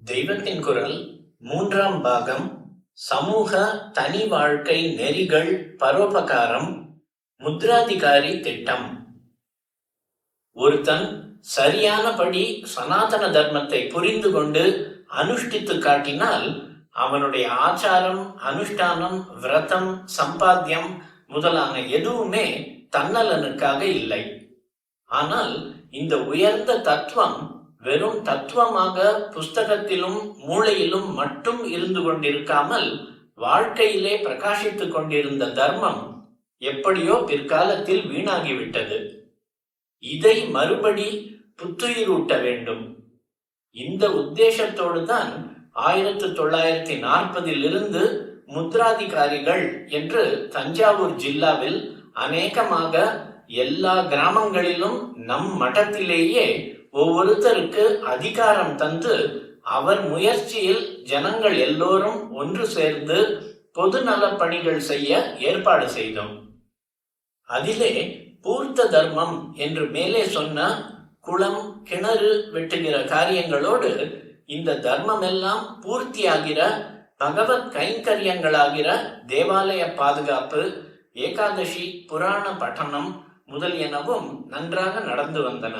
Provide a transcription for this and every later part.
தெய்வத்தின் குரல் 3ஆம் பாகம். சமூக தனி வாழ்க்கை நெறிகள் பரோபகாரம். முத்ராதிகாரி திட்டம். ஒருத்தன் சரியானபடி சனாதன தர்மத்தை புரிந்து கொண்டு அனுஷ்டித்து காட்டினால் அவனுடைய ஆச்சாரம், அனுஷ்டானம், விரதம், சம்பாத்தியம் முதலான எதுவுமே தன்னலனுக்காக இல்லை. ஆனால் இந்த உயர்ந்த தத்துவம் வெறும் தத்துவமாக புஸ்தகத்திலும் மூளையிலும் மட்டும் இருந்து கொண்டிருக்காமல் வாழ்க்கையிலே பிரகாசித்துக் கொண்டிருந்த தர்மம் எப்படியோ பிற்காலத்தில் வீணாகிவிட்டது. இதை மறுபடி புத்துயிரூட்ட வேண்டும். இந்த உத்தேசத்தோடு தான் 1940 முத்ராதிகாரிகள் என்று தஞ்சாவூர் ஜில்லாவில் அநேகமாக எல்லா கிராமங்களிலும் நம் மட்டத்திலேயே ஒவ்வொருத்தருக்கு அதிகாரம் தந்து அவர் முயற்சியில் ஜனங்கள் எல்லோரும் ஒன்று சேர்ந்து பொது நல பணிகள் செய்ய ஏற்பாடு செய்தோம். அதிலே பூர்த்த தர்மம் என்று மேலே சொன்ன குளம், கிணறு வெட்டுகிற காரியங்களோடு இந்த தர்மம் எல்லாம் பூர்த்தியாகிற பகவத் கைங்கரியங்களாகிற தேவாலய பாதுகாப்பு, ஏகாதசி புராண பட்டணம் முதலியனவும் நன்றாக நடந்து வந்தன.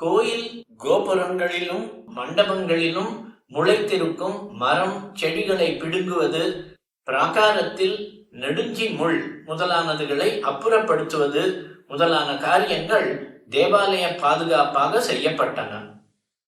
கோயில் கோபுரங்களிலும் மண்டபங்களிலும் முளைத்திருக்கும் மரம் செடிகளை பிடுங்குவது, பிராகாரத்தில் நெடுஞ்சி முள் முதலானதுகளை அப்புறப்படுத்துவது முதலான காரியங்கள் தேவாலய பாதுகாப்பாக செய்யப்பட்டன.